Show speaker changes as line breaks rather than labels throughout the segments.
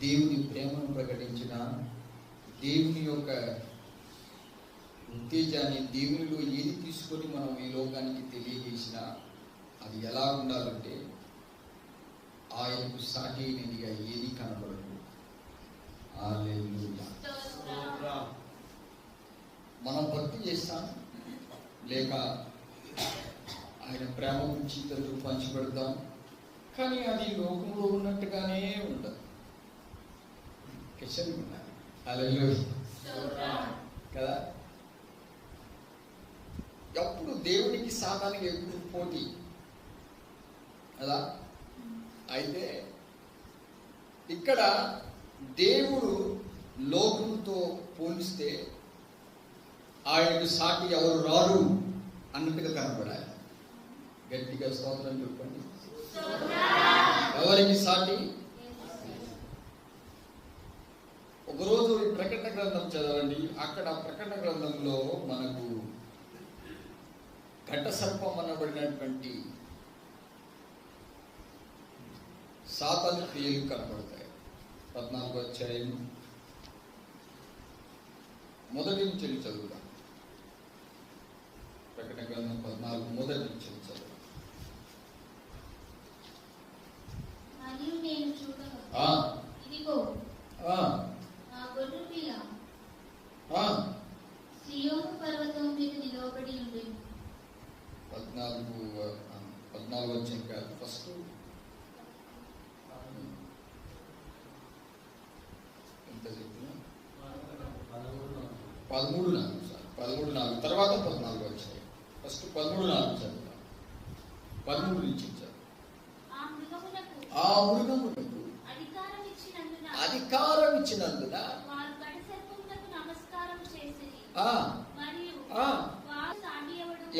దేవుని ప్రేమను ప్రకటించిన, దేవుని యొక్క ఉత్తేజాన్ని, దేవునిలో ఏది తీసుకొని మనం ఈ లోకానికి తెలియజేసిన అది ఎలా ఉండాలంటే ఆయనకు సాటి అయినదిగా ఏది కనబడదు. హల్లెలూయా. మనం భక్తి చేస్తాం, లేక ఆయన ప్రేమ గురించి ఇతరులకు పంచిపెడతాం, కానీ అది లోకంలో ఉన్నట్టుగానే ఉండదు. కిషన్ ఉండాలి. హల్లెలూయా కదా. ఎప్పుడు దేవునికి సాతానికి ఎప్పుడు పోటీ కదా. అయితే ఇక్కడ దేవుడు లోకంతో పోలిస్తే ఆయనకు సాటి ఎవరు రారు అన్నట్టుగా కనపడాలి. గట్టిగా స్తోత్రం చెప్పండి. ఎవరికి సాటి? ఒకరోజు ఈ ప్రకటన గ్రంథం చదవండి. అక్కడ ప్రకటన గ్రంథంలో మనకు ఘట సర్పం అనబడినటువంటి సాతాను క్రియలు కనబడతాయి. 14వ అధ్యాయం మొదటి నుంచి చదువుదాం. ప్రకటన గ్రంథం 14 మొదటి నుంచి చదువుదాం.
మరియు నేను చూడగా ఇదిగో ఆ గొర్రె పిల్ల సియోను పర్వతం మీద నిలవబడి ఉండెను.
14 అధ్యాయం కాదు, ఫస్ట్ ఎంత చెప్తున్నా 13:4 తర్వాత 14 అధ్యాయం. ఫస్ట్ 13:4 చదువుతాం. 13 నుంచి ఆ మృగమునకు అధికారం ఇచ్చినందున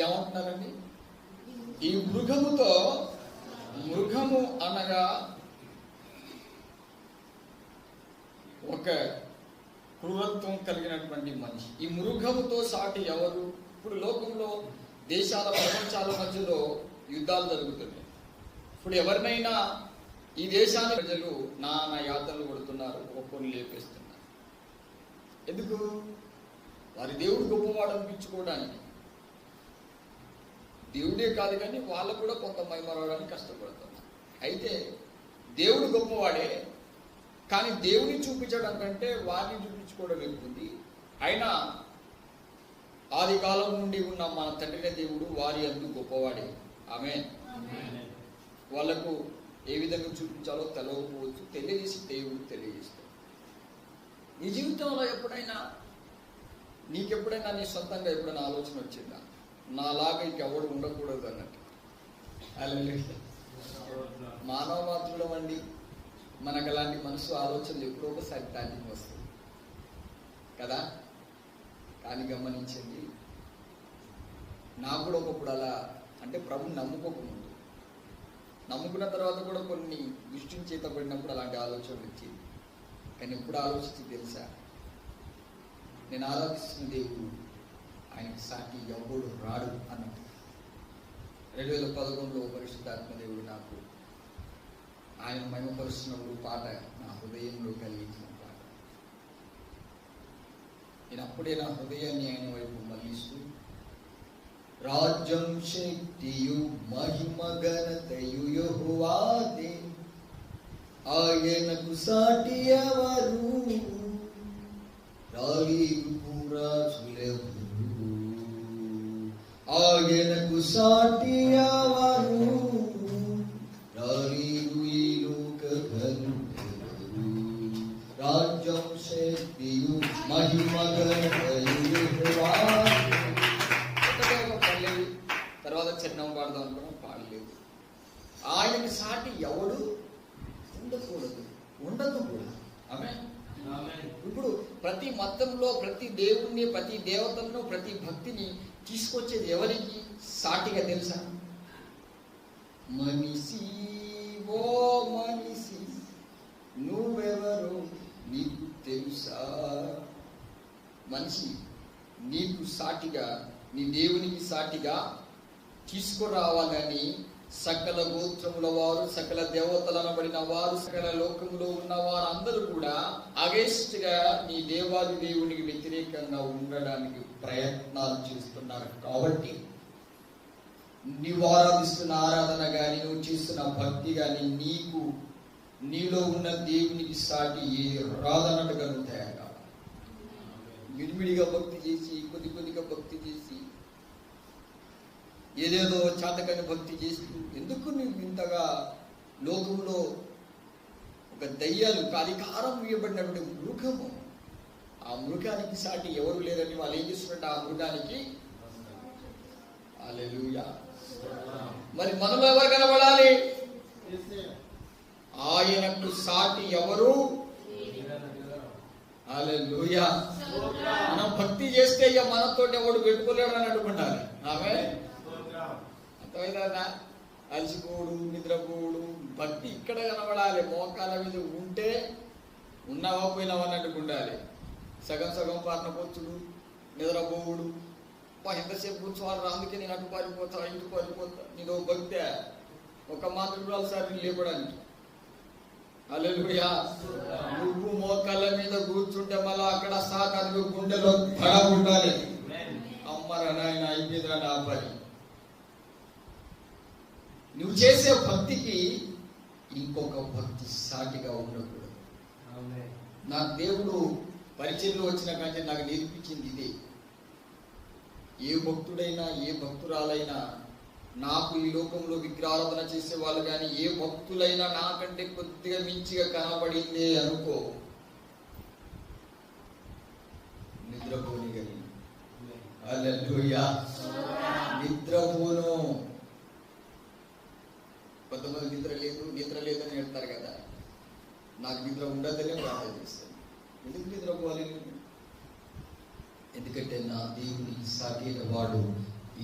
ఏమంటున్నారండి? ఈ మృగముతో, మృగము అనగా ఒక క్రూరత్వం కలిగినటువంటి మనిషి. ఈ మృగముతో సాటి ఎవరు? ఇప్పుడు లోకంలో దేశాల ప్రపంచాల మధ్యలో యుద్ధాలు జరుగుతున్నాయి. ఇప్పుడు ఎవరినైనా ఈ దేశాల ప్రజలు నానా యాతనలు కొడుతున్నారు, ఒక్కొని లేపేస్తున్నారు. ఎందుకు? వారి దేవుడు గొప్పవాడు అనిపించుకోవడానికి. దేవుడే కాదు కానీ వాళ్ళు కూడా కొంత మైమరవడానికి కష్టపడుతున్నారు. అయితే దేవుడు గొప్పవాడే, కానీ దేవుని చూపించడం కంటే వారిని చూపించుకోవడం ఎక్కుంది. అయినా ఆది కాలం నుండి ఉన్న మన తండ్రి దేవుడు వారి అందు గొప్పవాడే. ఆమేన్. వాళ్లకు ఏ విధంగా చూపించాలో తెలవకపోవచ్చు, తెలియజేసి దేవుడు తెలియజేస్తాడు. నీ జీవితంలో ఎప్పుడైనా నీకెప్పుడైనా నీ సొంతంగా ఎప్పుడైనా ఆలోచన వచ్చిందా, నాలాగా ఇంకెవడు ఉండకూడదు అన్నట్టు? మానవ మాత్రులం అండి, మనకు అలాంటి మనసు ఆలోచనలు ఎప్పుడో ఒకసారి టార్గెట్ వస్తుంది కదా. కానీ గమనించండి, నాకు కూడా ఒకప్పుడు అలా, అంటే ప్రభుని నమ్ముకోకముందు, నమ్ముకున్న తర్వాత కూడా కొన్ని దృష్టిని చేత పడినప్పుడు అలాంటి ఆలోచనలు వచ్చేది. కానీ ఎప్పుడు ఆలోచించి తెలుసా, నేను ఆలోచిస్తున్న దేవుడు ఆయనకి సాటి ఎవడు రాడు అన్నట్టు. 2011లో పరిశుద్ధాత్మ దేవుడు నాకు ఆయన మహిమపరుస్తున్నప్పుడు పాట నా హృదయంలో కలిగించిన పాట. నేను అప్పుడే నా హృదయాన్ని ఆయన వైపు మళ్ళిస్తూ, రాజ్యం శక్తియు మహిమ ఘనతయు యెహోవాదే, ఆయనకు సాటి ఎవరు, రాలిగు రాజులెవరు, ఆయనకు సాటి ఎవరు, రాలిగు ఈ లోక ఘనులెవరు, రాజ్యం శక్తియు మహిమ ఘనతయు యెహోవాదే. తర్వాత చిన్నం పాడదాం అనుకున్నాం, పాడలేదు. ఆయనకి సాటి ఎవడు ఉండకూడదు, ఉండదు కూడా. ఆమేన్. ఇప్పుడు ప్రతి మతంలో ప్రతి దేవుణ్ణి, ప్రతి దేవతలను, ప్రతి భక్తిని తీసుకొచ్చేది ఎవరికి సాటిగా తెలుసా? మనిషి, ఓ మనిషి నువ్వెవరో నీకు తెలుసా? మనిషి నీకు సాటిగా, నీ దేవునికి సాటిగా తీసుకురావాలని సకల గోత్రముల వారు, సకల దేవతలు అనబడిన వారు, సకల లోకములో ఉన్న వారందరూ కూడా అగేన్స్ట్ గా నీ దేవాది దేవునికి వ్యతిరేకంగా ఉండడానికి ప్రయత్నాలు చేస్తున్నారు. కాబట్టి నీవు ఆరాధిస్తున్న ఆరాధన గాని, నువ్వు చేస్తున్న భక్తి గాని, నీలో ఉన్న దేవునికి సాటి ఏ రాదన్నట్టుగా నువ్వు తయారు కావాలి. విడివిడిగా భక్తి చేసి, కొద్దిగా భక్తి చేసి, ఏదేదో చాతకని భక్తి చేస్తూ ఎందుకు నువ్వు ఇంతగా లోకంలో ఒక దయ్యాలు అధికారం ఇవ్వబడినటువంటి మృగము, ఆ మృగానికి సాటి ఎవరు లేరని వాళ్ళు ఏం చేస్తున్నట్టు ఆ మృగానికి. హల్లెలూయా. మరి మనలో ఎవరు కనబడాలి? ఆయనకు సాటి ఎవరు? హల్లెలూయా. మనం భక్తి చేస్తే ఇక మనతో ఎవడు పెట్టుకోలేడు అని అనుకుంటారు. ఆమె అర్థమైందా? అలసిపోడు, నిద్రపోడు, భక్తి ఇక్కడ కనబడాలి. మోకాల మీద ఉంటే ఉన్నావా పోయినావా అన్నట్టు ఉండాలి. సగం పారిపోతుడు, నిద్రపోవుడు, ఎంతసేపు కూర్చోవాలి, అందుకే నేను అటు పారిపోతా ఇటు పారిపోతా. నీదో భక్తే ఒక మాత్రం సార్ లేపడానికి. హల్లెలూయా. నువ్వు మోకాళ్ళ మీద కూర్చుంటే మళ్ళా అక్కడ సాతాను గుండెలో పడ ఉండాలి. అమ్మరా నాయన అయిపోయిందా నా పని. నువ్వు చేసే భక్తికి ఇంకొక భక్తి సాటిగా ఉండకూడదు. నాకు దేవుడు పరిచయంలో వచ్చిన కంటే నాకు నేర్పించింది ఇదే. ఏ భక్తుడైనా, ఏ భక్తురాలైనా, నాకు ఈ లోకంలో విగ్రహారాధన చేసే వాళ్ళు కానీ ఏ భక్తులైనా నాకంటే కొద్దిగా మించిగా కనబడిందే అనుకో, నిద్రపోని గని. హల్లెలూయా. నిద్రపోను. కొంతమంది నిద్ర లేదని చెప్తారు కదా. నాకు నిద్ర ఉండదని ప్రార్థన చేస్తాను. ఎందుకు నిద్రపోవాలి? ఎందుకంటే నా దేవుని సాటిన వాడు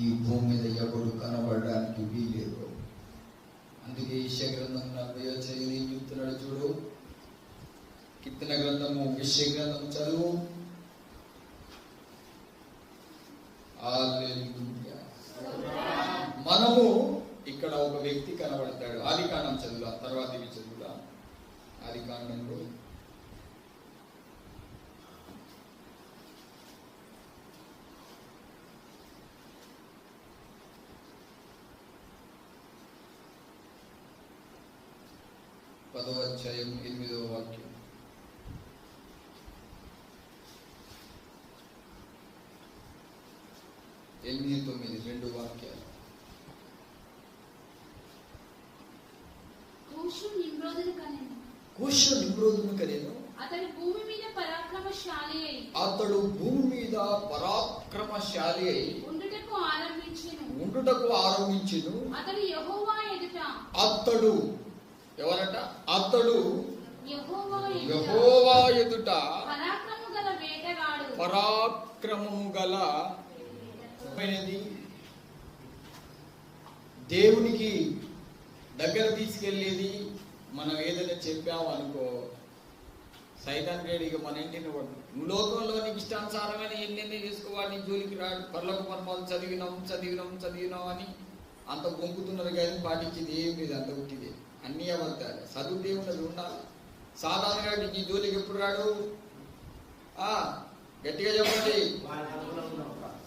ఈ భూమి మీద ఎవడు కనబడడానికి వీలేదు. అందుకే యెషయా గ్రంథం 40 ఏం చెప్తున్నాడు చూడు. కీర్తన గ్రంథము, యెషయా గ్రంథం చదువు. హల్లెలూయా. మనము ఇక్కడ ఒక వ్యక్తి కనబడతాడు. ఆదికాండం చదువులా, తర్వాత ఇవి చదువులా. ఆదికాండంలో అధ్యాయం 8వ వాక్యం. ఎనిమిది 9 2 వాక్యాలు.
కూషు నిమ్రోదును
కనేను.
అతడు భూమి మీద పరాక్రమశాలి అయి ఉండుటకు ఆరంభించెను. అతడు ఎవరట? అతడు యెహోవా ఎదుట పరాక్రమము గల దేవునికి దగ్గర తీసుకెళ్ళేది. మనం ఏదైనా చెప్పాము అనుకో, సైతాన్ గేడిగా మన ఇంటిని పడు. నువ్వు లోకంలో నీకు ఇష్టానుసారమైన ఎన్నెన్ని చేసుకోవాలి, నీ జోలికి రాడు. పర్లోక పరమాలు చదివినాం అని అంత బొంకుతున్నారు కానీ పాటించింది ఏం లేదు. అంత ఉట్టిదే, అన్నీ అబద్ధాలు. చదువు దేవుడు ఉండాలి. సాధారణంగా నీ జోలికి ఎప్పుడు రాడు? గట్టిగా చెప్పండి.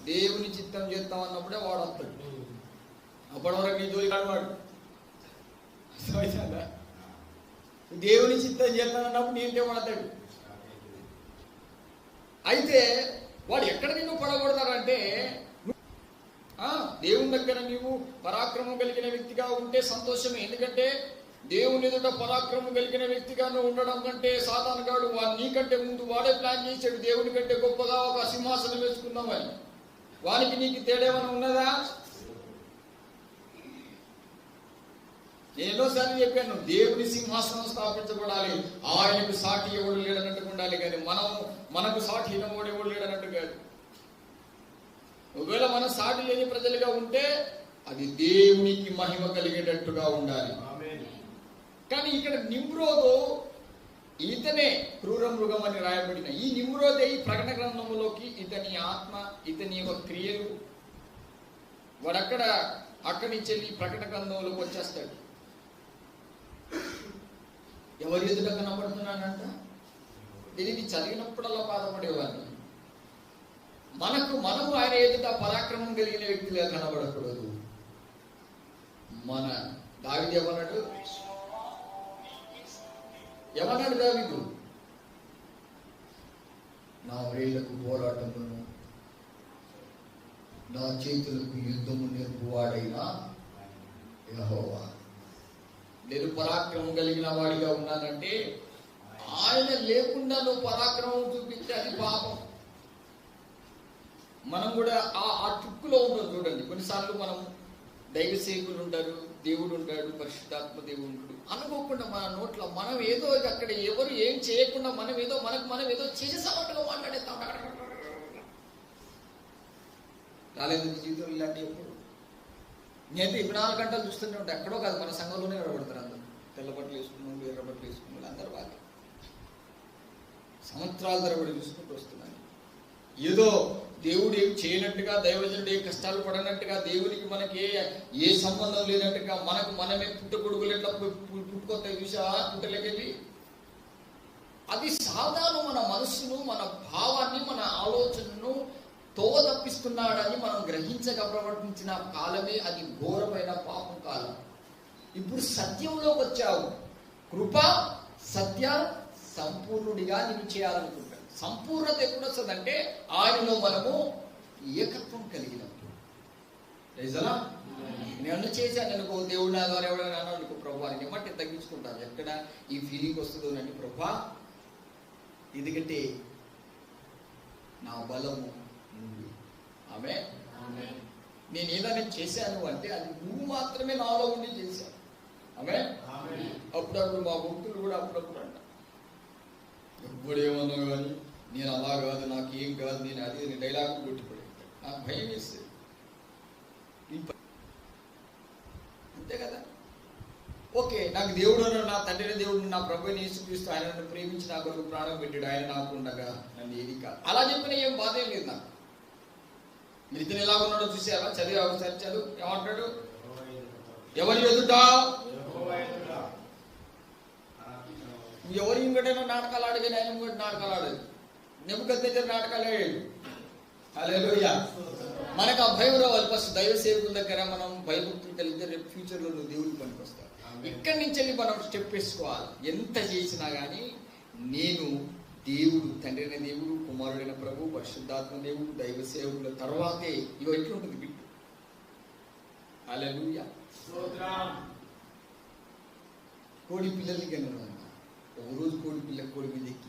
దేవుని చిత్తం చేస్తాం అన్నప్పుడే వాడు వస్తాడు. అప్పటి వరకు నీ జోలికి రాడు. దేవుని చిత్తం చేస్తానన్నప్పుడు నీంటే పడతాడు. అయితే వాడు ఎక్కడ నిన్ను పడగొడతాడంటే, దేవుని దగ్గర నీవు పరాక్రమం కలిగిన వ్యక్తిగా ఉంటే సంతోషమే. ఎందుకంటే దేవుని ఎదుట పరాక్రమం కలిగిన వ్యక్తిగా నువ్వు ఉండడం కంటే సాతాను గాడు నీకంటే ముందు వాడే ప్లాన్ చేశాడు. దేవుని కంటే గొప్పగా ఒక సింహాసనం వేసుకుందామని. వానికి నీకు తేడేమైనా ఉన్నదా? నేను ఎన్నోసార్లు చెప్పాను, దేవుని సింహాసనం స్థాపించబడాలి. ఆయనకు సాటి ఎవడు లేడన్నట్టుగా ఉండాలి. కానీ మనకు సాటి ఎవడు లేడన్నట్టు కాదు. ఒకవేళ మనం సాటి లేని ప్రజలుగా ఉంటే అది దేవునికి మహిమ కలిగేటట్టుగా ఉండాలి. కానీ ఇక్కడ నిమ్రోదు ఇతనే క్రూర మృగం అని రాయబడిన ఈ నిమ్రోదే ఈ ప్రకటన గ్రంథంలోకి ఇతని ఆత్మ, ఇతని యొక్క క్రియలు, వాడక్కడ
అక్కడి నుంచి వెళ్ళి ప్రకటన గ్రంథంలోకి వచ్చేస్తాడు. ఎవరి ఎదుట కనబడుతున్నానంట? దీనిని చదివినప్పుడల్లా బాధపడేవాడిని. మనము ఆయన ఎదుట పరాక్రమం కలిగిన వ్యక్తిగా కనబడకూడదు. మన దావీదు ఏమన్నాడు దావీదు? నా వేళ్లకు పోరాటమును, నా చేతులకు యుద్ధము నేర్పువాడైనా యెహోవా. నేను పరాక్రమం కలిగిన వాడిగా ఉన్నానంటే ఆయన లేకుండా నువ్వు పరాక్రమం చూపిస్తే అది పాపం. మనం కూడా ఆ చుక్కులో ఉంటాం. చూడండి, కొన్నిసార్లు మనం దైవ సేవకులు ఉంటారు, దేవుడు ఉంటాడు, పరిశుద్ధాత్మ దేవుడు ఉంటాడు. అనుకోకుండా మన నోట్లో మనం ఏదో అక్కడ ఎవరు ఏం చేయకుండా మనం ఏదో చేసేసామట్టుగా మాట్లాడేస్తాం. రాలేదు జీవితం ఇలాంటి ఎప్పుడు. నేనైతే 24 గంటలు చూస్తూనే ఉంటాను. ఎక్కడో కాదు, మన సంఘంలోనే ఎడబడతారు అందరూ. తెల్ల బట్టలు వేసుకున్నాం, ఎర్ర బట్టలు వేసుకున్నాం, అందరూ బాగా సంవత్సరాల తరబడి చూసుకుంటూ వస్తున్నాను. ఏదో దేవుడు ఏం చేయనట్టుగా, దైవజనుడు ఏ కష్టాలు పడనట్టుగా, దేవునికి మనకి ఏ సంబంధం లేనట్టుగా, మనమే పుట్టగొడుగులు ఎట్లా పుట్టుకొస్తాయి చూసావా పుట్టలేకెళ్ళి. అది సాధారణ మన మనస్సును, మన భావాన్ని, మన ఆలోచనను తోవ తప్పిస్తున్నాడని మనం గ్రహించక ప్రవర్తించిన కాలమే అది ఘోరమైన పాపం కాలం. ఇప్పుడు సత్యంలోకి వచ్చావు. కృప సత్య సంపూర్ణుడిగా నేను చేయాలనుకుంటాను. సంపూర్ణత ఎప్పుడు వస్తుందంటే ఆయనలో మనము ఏకత్వం కలిగినప్పుడు. నేను చేశాను అనుకో, దేవుడు నా ద్వారా ఎవరైనా అనుకో, ప్రభు అని మట్టి తగ్గించుకుంటాను. ఎక్కడ ఈ ఫీలింగ్ వస్తుందో అని, ప్రభా ఎందుకంటే నా బలము నువ్వు. ఆమె నేను ఏదైనా చేశాను అంటే అది నువ్వు మాత్రమే నాలో ఉండి చేశాను. ఆమె అప్పుడప్పుడు మా భక్తులు కూడా అప్పుడప్పుడు అంట, ఎప్పుడేమన్నా కానీ నేను అలా కాదు, నాకు ఏం కాదు, నేను అది డైలాగ్ కొట్టిపడేస్తాను. నాకు భయం వేస్తుంది. అంతే కదా. ఓకే, నాకు దేవుడు అన్నాడు, నా తండ్రి దేవుడు, నా ప్రభుని యేసుక్రీస్తు, ఆయన నన్ను ప్రేమించి నా కొరకు ప్రాణం పెట్టాడు, ఆయన నాకు ఉండగా నన్ను ఏది కాదు. అలా చెప్పిన ఏం బాధ ఏం లేదు నాకు. మీరు ఇతను ఎలా ఉన్నాడో చూసారా? చదివా ఒకసారి చదువు. ఏమంటాడు? ఎవరి ఎదుట? ఎవరి ఇంకటైనా నాటకాలు ఆడగానే ఆయన ఇంకోటి నాటకాలు ఆడదు. నెబుకద్నెజరు నాటకాలు ఆడాడు. హల్లెలూయా. మనకు ఆ భయం రావాలి. ఫస్ట్ దైవ సేవకుల దగ్గర మనం భయభక్తులు కలిగితే రేపు ఫ్యూచర్లో నువ్వు దేవుడికి పనికి వస్తావు. ఇక్కడి నుంచి వెళ్ళి మనం స్టెప్ వేసుకోవాలి. ఎంత చేసినా కానీ నేను దేవుడు, తండ్రి అయిన దేవుడు, కుమారుడైన ప్రభు, పరిశుద్ధాత్మ దేవుడు, దైవ సేవకుల తర్వాతే ఇవి ఎట్లుంటుంది బిట్టు. హల్లెలూయా. కోడి పిల్లల్ని కన్నా ఒక రోజు కోడి మీద ఎక్కి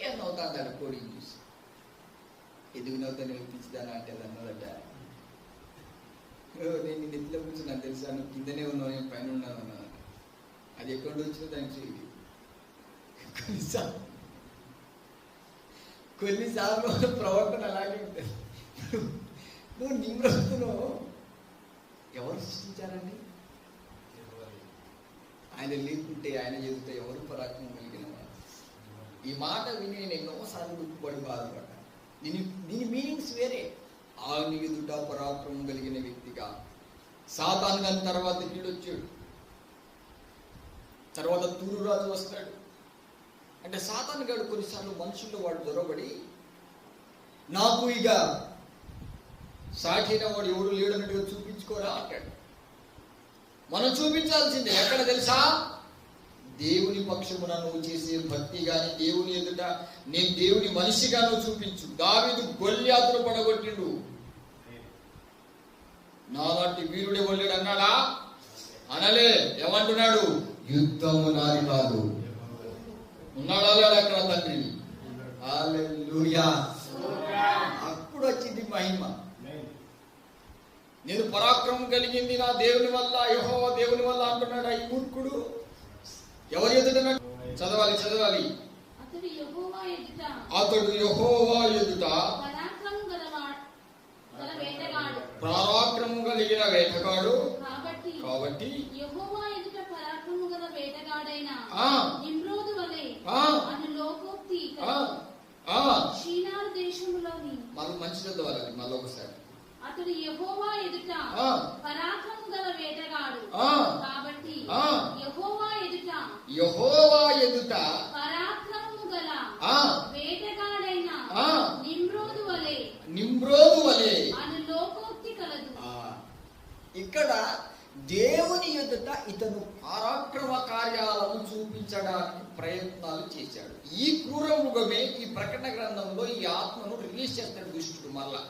ఏం నవ్వుతాడు కోడిని చూసి. ఎదుగు నవ్వుతాను పిచ్చిదానా అంటే అది అన్నదట. నేను నెత్తిలో కూర్చొని నాకు తెలుసా, నువ్వు కిందనే ఉన్నావు, నేను పైన ఉన్నాను అన్నా. అది ఎక్కడ వచ్చినా దానికి చేయి. కొన్నిసార్లు ప్రవర్తన అలాగే ఉంటుంది. నువ్వు నిమ్రస్తును ఎవరు సృష్టించారండి? ఆయన లేకుంటే, ఆయన చెబితే ఎవరు పరాక్రమం కలిగిన వారు? ఈ మాట విని నేను ఎన్నోసార్లు గుర్తుపడి బాధపడ్డాను. దీని మీనింగ్స్ వేరే. ఆయన ఎదుట పరాక్రమం కలిగిన వ్యక్తిగా సాతాను గాని తర్వాత వీడొచ్చాడు. తర్వాత తూరు రాజు వస్తాడు. అంటే సాతాను గాడు కొన్నిసార్లు మనుషుల్లో వాడు దొరబడి, నాకు ఇక సాటిన వాడు ఎవడు లేడన్నట్టుగా చూపించుకోరా అంటాడు. మనం చూపించాల్సిందే. ఎక్కడ తెలుసా? దేవుని పక్షమున నువ్వు చేసే భక్తి గాని, దేవుని ఎదుట నేను దేవుని మనిషిగా నువ్వు చూపించు. దావీదు గొల్యాతును పడగొట్టిండు. నాలాంటి వీరుడే వల్లేడు అన్నాడా? అనలే. ఏమంటున్నాడు? యుద్ధము నాది కాదు. ఉన్నాడా లేడా అక్కడ తండ్రి? హల్లెలూయా. అప్పుడు వచ్చింది మహిమ. నేను పరాక్రమం కలిగింది నా దేవుని వల్ల, యెహోవా దేవుని వల్ల అంటున్నాడు ఈ మూర్ఖుడు. ఎవరి ఎదుట? చదవాలి. అతడు యెహోవా ఎదుట పరాక్రమం కలిగిన వేటగాడు. కాబట్టి
యెహోవా ఎదుట పరాక్రమం గల వేటగాడైన నిమ్రోదు వలె అను లోకోక్తి షీనారు దేశములోని.
మళ్ళీ మంచి చదవాలి. మళ్ళీ ఒకసారి
అతడు యెహోవా ఎదుట పరాక్రమము గల వేటగాడు కాబట్టి
యెహోవా ఎదుట
పరాక్రమము గల వేటగాడైన
నిమ్రోదు వలె
అని లోకోక్తి కలదు.
ఇక్కడ దేవుని ఎదుట ఇతను పరాక్రమ కార్యాలను చూపించడానికి ప్రయత్నాలు చేశాడు. ఈ క్రూర మృగమే ఈ ప్రకటన గ్రంథంలో ఈ ఆత్మను రిలీజ్ చేస్తాడు దుష్టుడు. మరలా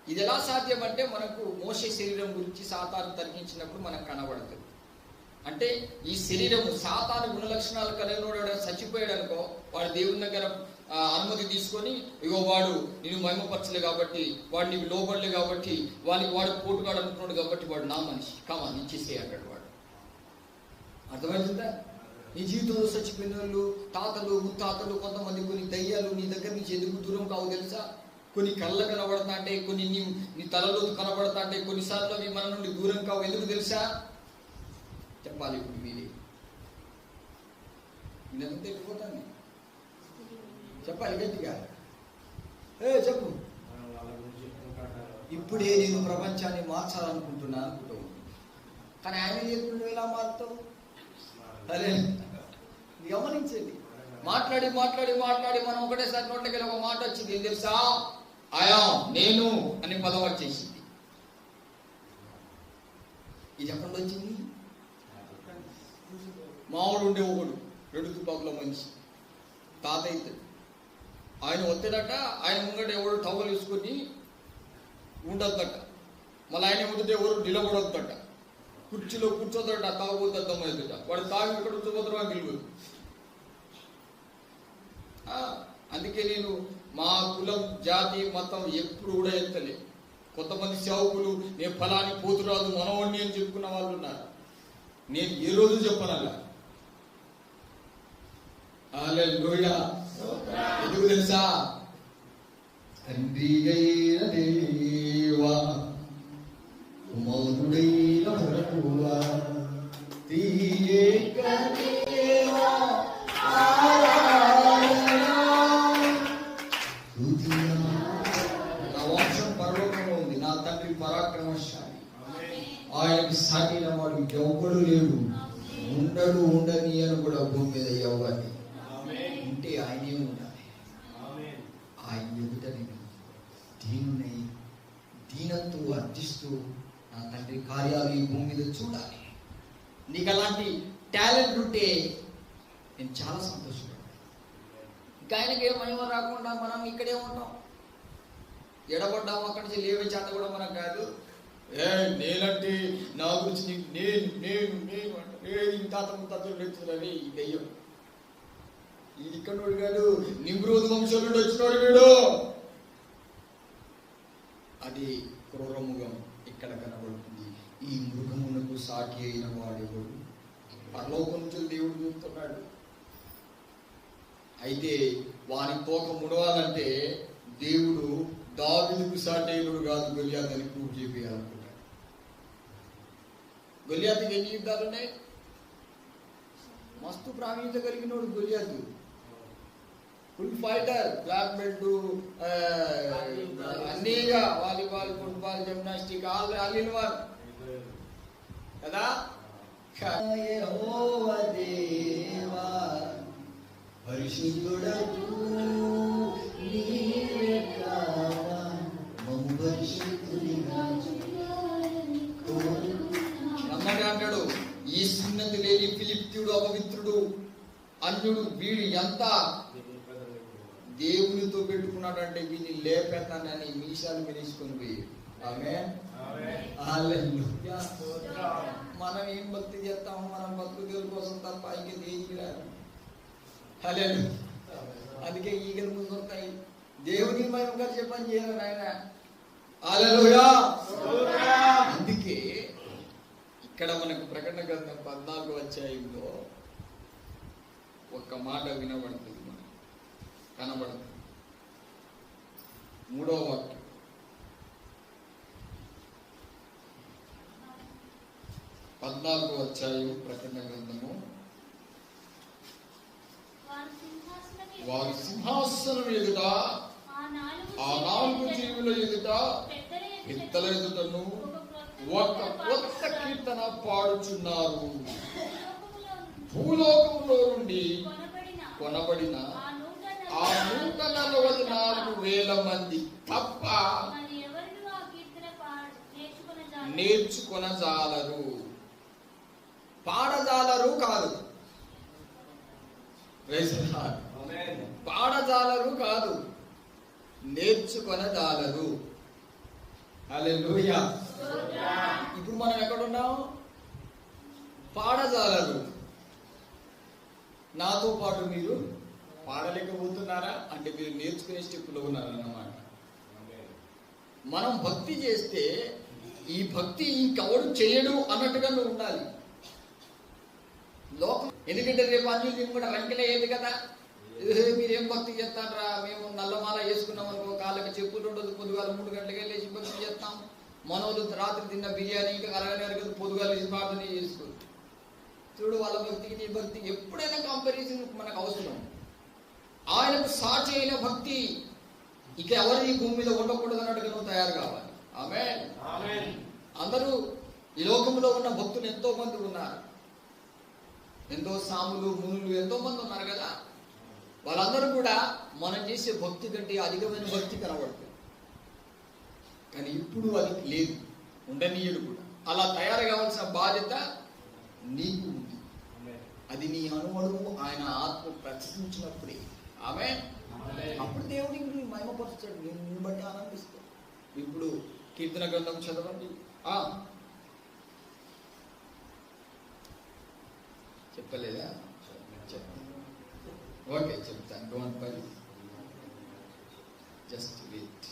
ఇది ఎలా సాధ్యం అంటే, మనకు మోషే శరీరం గురించి సాతాను తగ్గించినప్పుడు మనకు కనబడుతుంది. అంటే ఈ శరీరము సాతాను గుణలక్షణాలు కలిగినోడు చచ్చిపోయాడు అనుకో, వాడు దేవుని దగ్గర అనుమతి తీసుకొని, ఇగో వాడు నేను మహిమపరచలే కాబట్టి, వాడు నీకు లోబడలే కాబట్టి, వాడు పోటుగాడు అనుకున్నాడు కాబట్టి వాడు నా మనిషి, కామా ఇచ్చేసే అంటాడు వాడు. అర్థమవుతుందా? నీ జీవితంలో చచ్చిపోయిన వాళ్ళు, తాతలు ముత్తాతలు, కొంతమంది కొన్ని దయ్యాలు నీ దగ్గర నుంచి ఎందుకు దూరం కావు తెలుసా? కొన్ని కళ్ళ కనబడతా అంటే, కొన్ని నీ తలలో కనబడతా అంటే, కొన్నిసార్లు అవి మన నుండి దూరం కావు. ఎందుకు తెలుసా? చెప్పాలి ఇప్పుడు మీరే. నేనంతా తెలిసిపోతాను, చెప్పాలి గట్టిగా. చెప్పు. ఇప్పుడే నేను ప్రపంచాన్ని మార్చాలనుకుంటున్నా అనుకుంటూ, కానీ ఆయన చెప్తుండే ఎలా మారుతావు? అరే గమనించండి. మాట్లాడి మాట్లాడి మాట్లాడి మనం ఒకటేసారి నోట్లకి ఒక మాట వచ్చింది. ఏం తెలుసా? ఆయా నేను అని పదం వచ్చేసింది. ఇది ఎక్కడ వచ్చింది? మామూలు ఉండే ఒకడు 2 తుపాకుల మనిషి తాతయ్య, ఆయన వస్తాడట. ఆయన ముంగట ఎవడు టవల్ వేసుకొని ఉండొద్దట. మళ్ళీ ఆయన ముందు ఎవరు నిలబడొద్దట. కుర్చీలో కూర్చోదట, తాగుబోద్దమ్మవుతుంట. వాడు తాగి ఇక్కడ కూర్చోబోతున్నా గెలువదు. అందుకే నేను మా కులం జాతి మతం ఎప్పుడు కూడా ఎత్తలే. కొంతమంది సేవకులు నేను ఫలాని పోతురాదు మనవాణ్ణి అని చెప్పుకున్న వాళ్ళు ఉన్నారు. నేను ఏ రోజు చెప్పనలా. హల్లెలూయా. ఎందుకు తెలుసా? తండ్రి అయిన దేవా, కుమారుడైన ప్రభువా, త్రియేక దేవా నా వంశం పరలోకంలో ఉంది. నా తండ్రి పరాక్రమశాలి, ఆయనకు సాటిన వాడు ఎవ్వడు లేడు, ఉండడు, ఉండని అని కూడా భూమి మీద ఎవ్వని ఉంటే ఆయనే ఉండాలి. ఆయన ఎదుట నేను దీనునై దీనంతో అర్థిస్తూ నా తండ్రి కార్యాలు ఈ భూమి మీద చూడాలి. నీకు అలాంటి టాలెంట్ ఉంటే నేను చాలా సంతోషపడతాను. ఇంకా ఆయనకి ఏ మహిమ రాకుండా మనం ఇక్కడే ఉంటాం, ఎడబడ్డాము. అక్కడి నుంచి లేవే చేత కూడా మనం కాదు. నేనంటే నా గురించి నేను నేను నేను అంటే తాత ముత్తాతలు పెంచుదని ఈ దెయ్యం. ఇది ఇక్కడ కాదు, నిమ్రోదు వంశం నుండి వచ్చినాడు వీడు. అది క్రూర మృగం ఇక్కడ కనబడుతుంది. ఈ మృగమునకు సాటి అయిన వాడెవడు? పరలోకం నుంచి దేవుడు చూస్తున్నాడు. అయితే వారి తోక ముడవాలంటే దేవుడు దావీదుకు సాటైనడు కాదు, గొలియాత్ అని ప్రూవ్ చేయాలనుకుంటాడు. గొలియాతుకి ఎన్ని యుద్ధాలు ఉన్నాయి? మస్తు ప్రావీణ్యత కలిగినోడు గొలియాతు. ఫుల్ ఫైటర్, బ్లాక్ బెల్ట్, అన్నీగా volleyball, football, gymnastic all in one కదా. యెహోవా దేవా పరిశుద్ధుడవు నీవే కావా, మమ్ము పరిశుద్ధునిగా నమ్మగా అంటాడు. ఈ సున్నతి లేని ఫిలిప్తీయుడు, అపవిత్రుడు, అన్యుడు, వీడు ఎంత దేవునితో పెట్టుకున్నాడంటే వీడిని లేపెత్తానని మీసాలు మెరేసుకొని పోయి. ఆమేన్. హల్లెలూయా. మనం ఏం భక్తి చేస్తాము? మనం భక్తి దేవుని కోసం తప్ప ఇంక దేనికి రాదు. హల్లెలూయా. అందుకే ఈగలు ముందుతాయి. దేవుని మహిమగా చెప్పని చేయాలి ఆయన. హల్లెలూయా. అందుకే ఇక్కడ మనకు ప్రకటన గ్రంథం 14వ అధ్యాయంలో ఒక్క మాట వినబడుతుంది, మనకు కనబడుతుంది. 3వ వాక్యం. 14వ అధ్యాయం ప్రకటన గ్రంథము. వారి సింహాసనం ఎదుట ఆ 4 జీవుల ఎదుట పిత్తల ఎదుటను ఒక కొత్త కీర్తన పాడుచున్నారు. భూలోకంలో నుండి కొనబడిన ఆ 144,000 మంది తప్ప నేర్చుకొనజాలరు. పాడజాలరు కాదు, పాడజాలరు కాదు, నేర్చుకొనజాలరు. హల్లెలూయా. ఇప్పుడు మనం ఎక్కడున్నాం? పాడజాలరు. నాతో పాటు మీరు పాడలేకపోతున్నారా అంటే మీరు నేర్చుకునే స్టెప్పులో ఉన్నారన్నమాట. మనం భక్తి చేస్తే ఈ భక్తి ఇంకెవడు చేయడు అన్నట్టుగా నువ్వు ఉండాలి లోకం. ఎందుకంటే రేపు అన్యులు కూడా రంకెలేది కదా, మీరేం భక్తి చేస్తారా, మేము నల్లమాల వేసుకున్నాం అనుకో, కాళ్ళకి చెప్పులు ఉండదు, పొద్దుగాల 3 గంటలకే లేచి భక్తి చేస్తాం. మనోళ్ళు రాత్రి తిన్న బిర్యానీ ఇంకా అరగనే కదా, పొద్దుగాల లేచి ప్రార్థన చేసుకోరు. చూడు వాళ్ళ భక్తికి నీ భక్తి ఎప్పుడైనా కంపారిజన్ మనకు అవసరం. ఆయనకు సాటి అయిన భక్తి ఇక ఎవరు ఈ భూమి మీద ఉండకూడదు అన్నట్టుగా నువ్వు తయారు కావాలి. ఆమేన్. అందరూ ఈ లోకంలో ఉన్న భక్తులు ఎంతో మంది ఉన్నారు, ఎంతో సాములు మునులు ఎంతో మంది ఉన్నారు కదా. వాళ్ళందరూ కూడా మనం చేసే భక్తి కంటే అధికమైన భక్తి కనబడుతుంది. కానీ ఇప్పుడు అది లేదు, ఉండనీయుడు కూడా. అలా తయారు కావాల్సిన బాధ్యత నీకు ఉంది. అది నీ అనుమడువు ఆయన ఆత్మ ప్రశ్నించినప్పుడే. ఆమేన్. అప్పుడు దేవుడికి నువ్వు మహిమపరుస్తాడు, నిన్ను బట్టి ఆనందిస్తావు. ఇప్పుడు కీర్తన గ్రంథం చదవండి. చెప్పలేదా? చెప్తాను. ఓకే చెప్తాను. Don't worry, just wait.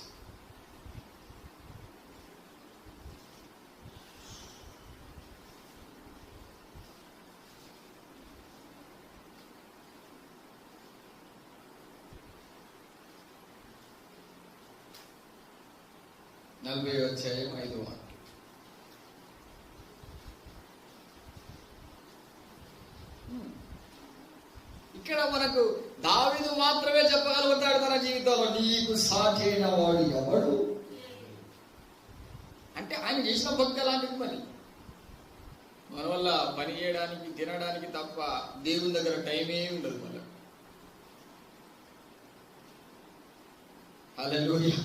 నలభై అధ్యాయం 5వ వాక్యం. ఇక్కడ మనకు దావీదు మాత్రమే చెప్పగలుగుతాడు తన జీవితంలో, నీకు సాటి అయిన వాడు ఎవడు అంటే. ఆయన చేసిన భక్తి అలాంటిది. మరి మన వల్ల పని చేయడానికి తినడానికి తప్ప దేవుని దగ్గర టైమే ఉండదు మన. హల్లెలూయా.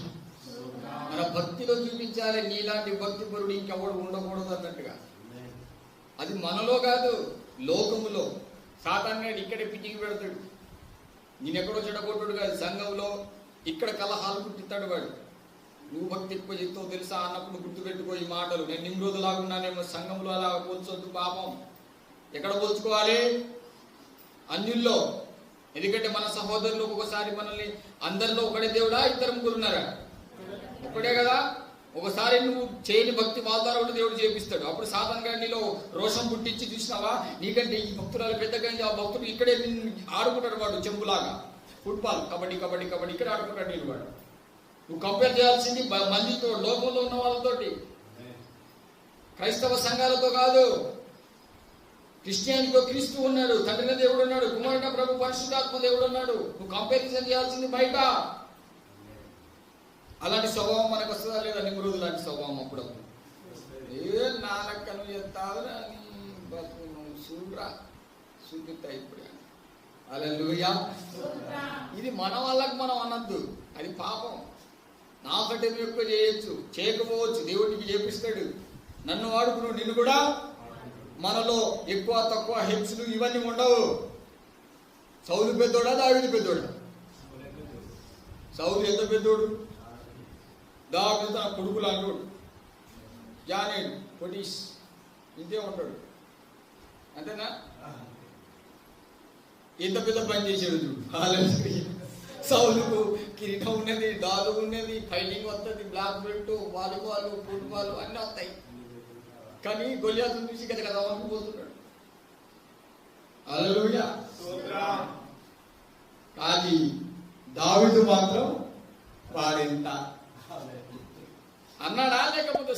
మన భక్తిలో చూపించాలి, నీలాంటి భక్తి పరుడు ఇంకెవడు ఉండకూడదు అన్నట్టుగా. అది మనలో కాదు, లోకములో. సాతానుడు ఇక్కడే పిచ్చికి పెడతాడు, నేనెక్కడో చెడగొట్టుడు కాదు. సంఘంలో ఇక్కడ కలహాలు పుట్టిస్తాడు వాడు. నువ్వు భక్తి ఎక్కువ చెప్తావు తెలుసా అన్నప్పుడు గుర్తుపెట్టుకో ఈ మాటలు. నేను నిమ్రోధులాగున్నానేమో, సంఘంలో అలా పోల్చొద్దు పాపం. ఎక్కడ పోల్చుకోవాలి? అన్యుల్లో. ఎందుకంటే మన సహోదరులు ఒకసారి మనల్ని అందరిలో ఒకడే దేవుడా, 2 ముగ్గురు ఉన్నారా? ఒకడే కదా. ఒకసారి నువ్వు చేయని భక్తి వాళ్ళ ద్వారా కూడా దేవుడు చేపిస్తాడు. అప్పుడు సాధారణ నీలో రోషం పుట్టించి చూసినావా, నీకంటే ఈ భక్తురాలు పెద్దగా ఆ భక్తుడు ఇక్కడే ఆడుకుంటాడు వాడు, చెంబులాగా ఫుట్బాల్, కబడ్డీ కబడ్డీ కబడ్డీ ఇక్కడ ఆడుకుంటాడు నేను వాడు. నువ్వు కంపేర్ చేయాల్సింది మందితో, లోకంలో ఉన్న వాళ్ళతోటి, క్రైస్తవ సంఘాలతో కాదు. క్రిస్టియానికో క్రీస్తు ఉన్నాడు, తండ్రిన దేవుడు ఉన్నాడు, కుమారుడ ప్రభు పరిశుద్ధాత్మ దేవుడు ఉన్నాడు. నువ్వు కంపారిజన్ చేయాల్సింది బయట. అలాంటి స్వభావం మనకు వస్తుందా లేదా? నిమ్రోదు లాంటి స్వభావం అప్పుడప్పుడు. నా లెక్కను చెప్తావురా చూడరా చూపిస్తా ఇప్పుడు. హల్లెలూయా. ఇది మన వాళ్ళకి మనం అనద్దు, అది పాపం. నాకంటే నువ్వు ఎక్కువ చేయొచ్చు, చేయకపోవచ్చు, దేవుడికి చేపిస్తాడు. నన్ను వాడుకును, నిన్ను కూడా. మనలో ఎక్కువ తక్కువ హెచ్చులు ఇవన్నీ ఉండవు. సౌలు పెద్దోడా, దావీదు పెద్దోడా? సౌలు ఎంత పెద్దోడు? దావీదు తన కొడుకులు అంటాడు, జానేడు పొటీస్ ఇంతే ఉంటాడు, అంతేనా? ఎంత పెద్ద పని చేసాడు చూడు. సౌలుకు కిరీటం ఉన్నది, డాలు ఉన్నది, ఫైటింగ్ వస్తుంది, బ్లాక్ బెల్ట్, వాలీబాల్, ఫుట్బాల్ అన్నీ వస్తాయి. కానీ గొలియాతు చూసి కదా కదా పోతున్నాడు. హల్లెలూయా. కానీ దావీదు మాత్రం వాడెంత అన్నాడా? లేకపోతే